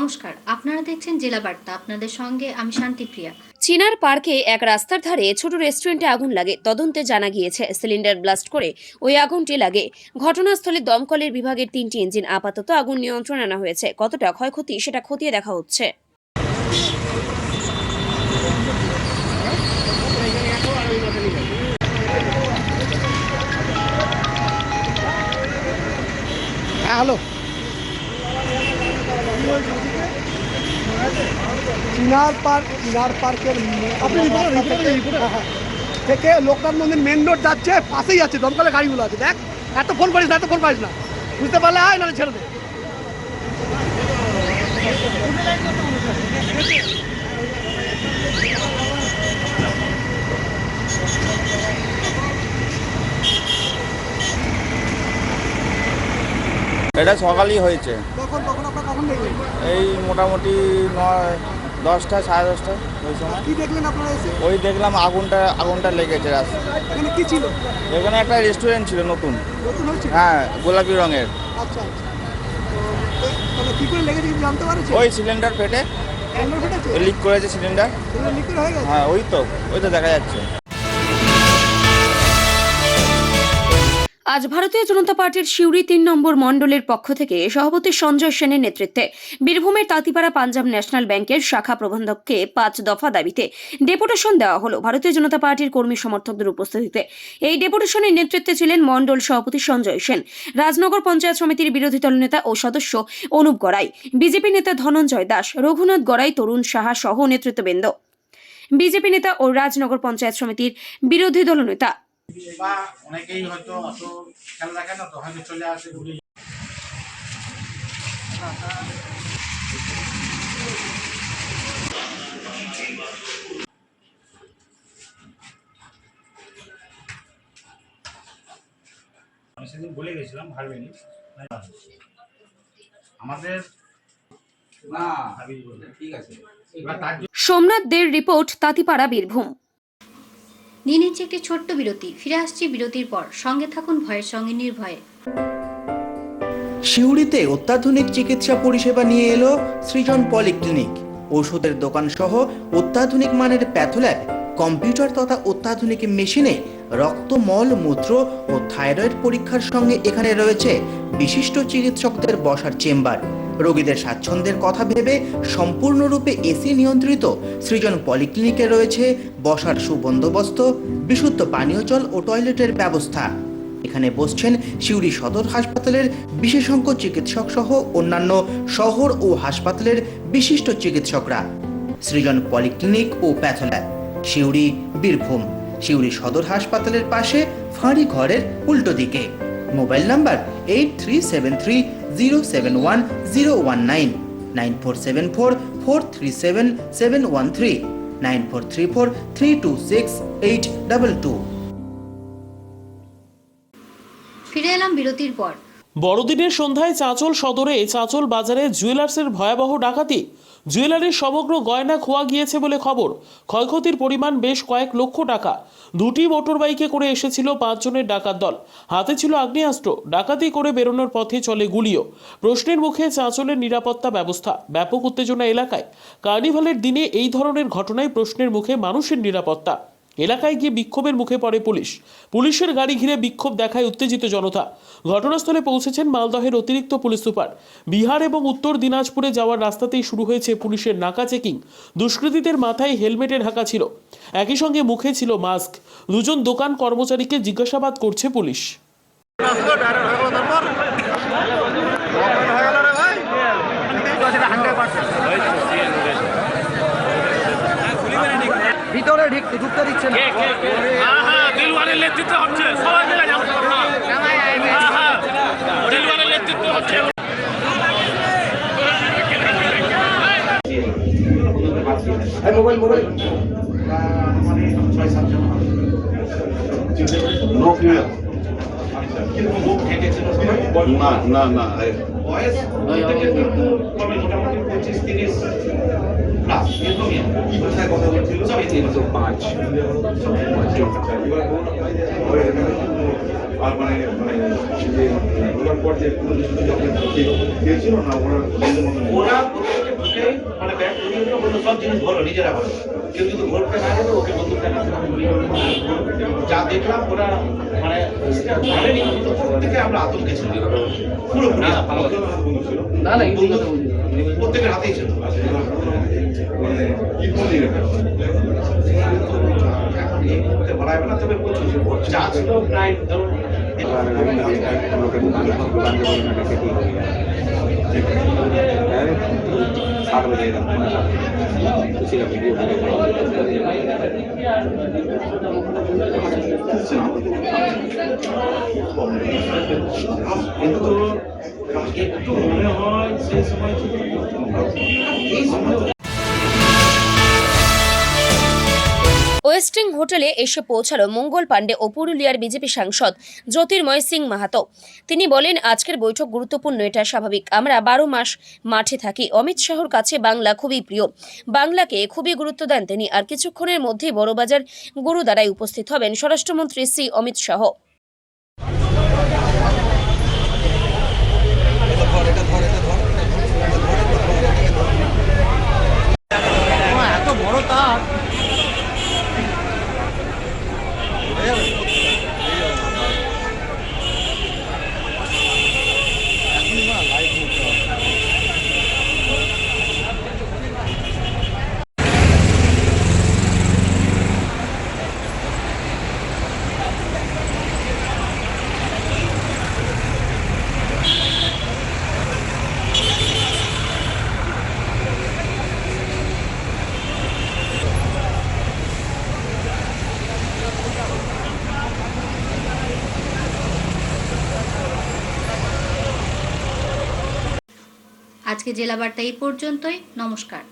নমস্কার, আপনারা দেখছেন জেলা বার্তা। আপনাদের সঙ্গে আমি শান্তিপ্রিয়া। চিনার পার্কে এক রাস্তার ধারে ছোট রেস্টুরেন্টে আগুন লাগে। তদন্তে জানা গিয়েছে সিলিন্ডার ব্লাস্ট করে ওই আগুনটি লাগে। ঘটনাস্থলে দমকলের বিভাগের 3টি ইঞ্জিন। আপাতত আগুন নিয়ন্ত্রণে আনা হয়েছে। কতটা ক্ষয়ক্ষতি সেটা খতিয়ে দেখা হচ্ছে। হ্যালো, চিনার পার্কের থেকে লোকনাথ মন্দির মেন রোড যাচ্ছে, পাশেই আছে দমকলের গাড়িগুলো আছে। দেখ, এত ফোন করিস না, বুঝতে পারলে আয়, নাহলে ছেড়ে দে। এটা সকালই হয়েছে। কখন দেখলেন? এই মোটামুটি 10টা, 10:30 ওই সময়। কি দেখলেন আপনারা এসে? ওই দেখলাম আগুনটা লেগেছে রাস্তা। এখানে কি ছিল? এখানে একটা রেস্টুরেন্ট ছিল নতুন। হয়েছে? হ্যাঁ, গোলাপি রঙের। আচ্ছা, তো কি করে লেগেছে কিছু জানতে পারছেন? ওই সিলিন্ডার ফেটে লিক করেছে সিলিন্ডার। হ্যাঁ, ওই তো দেখা যাচ্ছে। আজ ভারতীয় জনতা পার্টির সিউড়ি 3 নম্বর মণ্ডলের পক্ষ থেকে সভাপতি সঞ্জয় সেনের নেতৃত্বে বীরভূমের তাঁতিপাড়া পাঞ্জাব ন্যাশনাল ব্যাংকের শাখা প্রবন্ধককে 5 দফা দাবিতে ডেপুটেশন দেওয়া হলো ভারতীয় জনতা পার্টির কর্মী সমর্থকদের উপস্থিতিতে। এই ডেপুটেশনের নেতৃত্বে ছিলেন মণ্ডল সভাপতি সঞ্জয় সেন, রাজনগর পঞ্চায়েত সমিতির বিরোধী দল নেতা ও সদস্য অনুপ গড়াই, বিজেপি নেতা ধনঞ্জয় দাস, রঘুনাথ গড়াই, তরুণ সাহা সহ নেতৃত্ববৃন্দ। বিজেপি নেতা ও রাজনগর পঞ্চায়েত সমিতির বিরোধী দল নেতা বা অনেকেই হয়তো অত খেয়াল রাখে না, তো হয়তো চলে আসে ঘুরে। আমি সেদিন বলে গেছিলাম ভাববেনি আমাদের না ঠিক আছে। সোমনাথ দের রিপোর্ট, তাঁতিপাড়া, বীরভূম। নিয়ে নিচ্ছে একটি ছোট্ট বিরতি। ফিরে আসছি বিরতির পর। সঙ্গে থাকুন ভয়ের সঙ্গে নির্ভয়ে। সিউড়িতে অত্যাধুনিক চিকিৎসা পরিষেবা নিয়ে এলো সৃজন পলিক্লিনিক। ওষুধের দোকান সহ অত্যাধুনিক মানের প্যাথোল্যাব, কম্পিউটার তথা অত্যাধুনিক মেশিনে রক্ত, মল, মূত্র ও থাইরয়েড পরীক্ষার সঙ্গে এখানে রয়েছে বিশিষ্ট চিকিৎসকদের বসার চেম্বার। রোগীদের স্বাচ্ছন্দ্যের কথা ভেবে সম্পূর্ণরূপে এসি নিয়ন্ত্রিত সৃজন পলিক্লিনিকে রয়েছে বসার সুবন্দোবস্ত, বিশুদ্ধ পানীয় জল ও টয়লেটের ব্যবস্থা। এখানে বসছেন সিউড়ি সদর হাসপাতালের বিশেষজ্ঞ চিকিৎসক সহ অন্যান্য শহর ও হাসপাতালের বিশিষ্ট চিকিৎসকরা। সৃজন পলিক্লিনিক ও প্যাথোল্যাব, সিউড়ি, বীরভূম। সিউড়ি সদর হাসপাতালের পাশে ফাঁড়ি ঘরের উল্টো দিকে। Mobile number 8373071019, 9474437713, 9434326822। ফিরে এলাম বিরতির পর। বড়দিনের সন্ধ্যায় চাঁচল সদরে চাঁচল বাজারে জুয়েলার্সের ভয়াবহ ডাকাতি। জুয়েলারির সমগ্র গয়না খোয়া গিয়েছে বলে খবর। ক্ষয়ক্ষতির পরিমাণ বেশ কয়েক লক্ষ টাকা। 2টি মোটর বাইকে করে এসেছিল 5 জনের ডাকাত দল। হাতে ছিল আগ্নেয়াস্ত্র। ডাকাতি করে বেরোনোর পথে চলে গুলিও। প্রশ্নের মুখে চাঁচলের নিরাপত্তা ব্যবস্থা। ব্যাপক উত্তেজনা এলাকায়। কার্নিভালের দিনে এই ধরনের ঘটনায় প্রশ্নের মুখে মানুষের নিরাপত্তা। এলাকায় গিয়ে বিক্ষোভের মুখে পড়ে পুলিশ। পুলিশের গাড়ি ঘিরে বিক্ষোভ দেখায় উত্তেজিত জনতা। ঘটনাস্থলে পৌঁছেছেন মালদহের অতিরিক্ত পুলিশ সুপার। বিহার এবং উত্তর দিনাজপুরে যাওয়ার রাস্তাতেই শুরু হয়েছে পুলিশের নাকা চেকিং। দুষ্কৃতীদের মাথায় হেলমেটে ঢাকা ছিল, একই সঙ্গে মুখে ছিল মাস্ক। 2 জন দোকান কর্মচারীকে জিজ্ঞাসাবাদ করছে পুলিশ। ভিতরে ঢুকতে দিচ্ছে না। দিলওয়ারের নেতৃত্ব হচ্ছে, সবাই মিলে যাবো। দিলওয়ারের নেতৃত্ব হচ্ছে। মোবাইল না মোটামুটি 25-30 কথা বলছিল 305 আর মানে যে পর্যায়ে দিয়েছিল না ওরা সব জিনিস ভালো, নিজেরা ভালো, কেউ যদি ভোটটা না দেবে ওকে বন্ধু দেখাচ্ছে। যা দেখলাম ওরা মানে ভাবেনি, প্রত্যেকে আমরা আতঙ্কে ছিল, পুরোপুরি প্রত্যেকের হাতেই ছিল। এখন এই মুহূর্তে বলা যাবে না, তবে যা ছিল প্রায় ধরুন কিন্তু একটু মনে হয় সেই সময় এই সময় ওয়েস্টিং হোটেলে এসে পৌঁছালো মঙ্গল পাণ্ডে ও পুরুলিয়ার বিজেপি সাংসদ জ্যোতির্ময় সিং মাহাতো। তিনি বলেন, আজকের বৈঠক গুরুত্বপূর্ণ, এটা স্বাভাবিক। আমরা 12 মাস মাঠে থাকি। অমিত শাহর কাছে বাংলা খুবই প্রিয়, বাংলাকে খুবই গুরুত্ব দেন তিনি। আর কিছুক্ষণের মধ্যেই বড়বাজার গুরুদ্বারায় উপস্থিত হবেন স্বরাষ্ট্রমন্ত্রী শ্রী অমিত শাহ। এত বড় তার আজকে জেলা বার্তা এই পর্যন্তই। নমস্কার।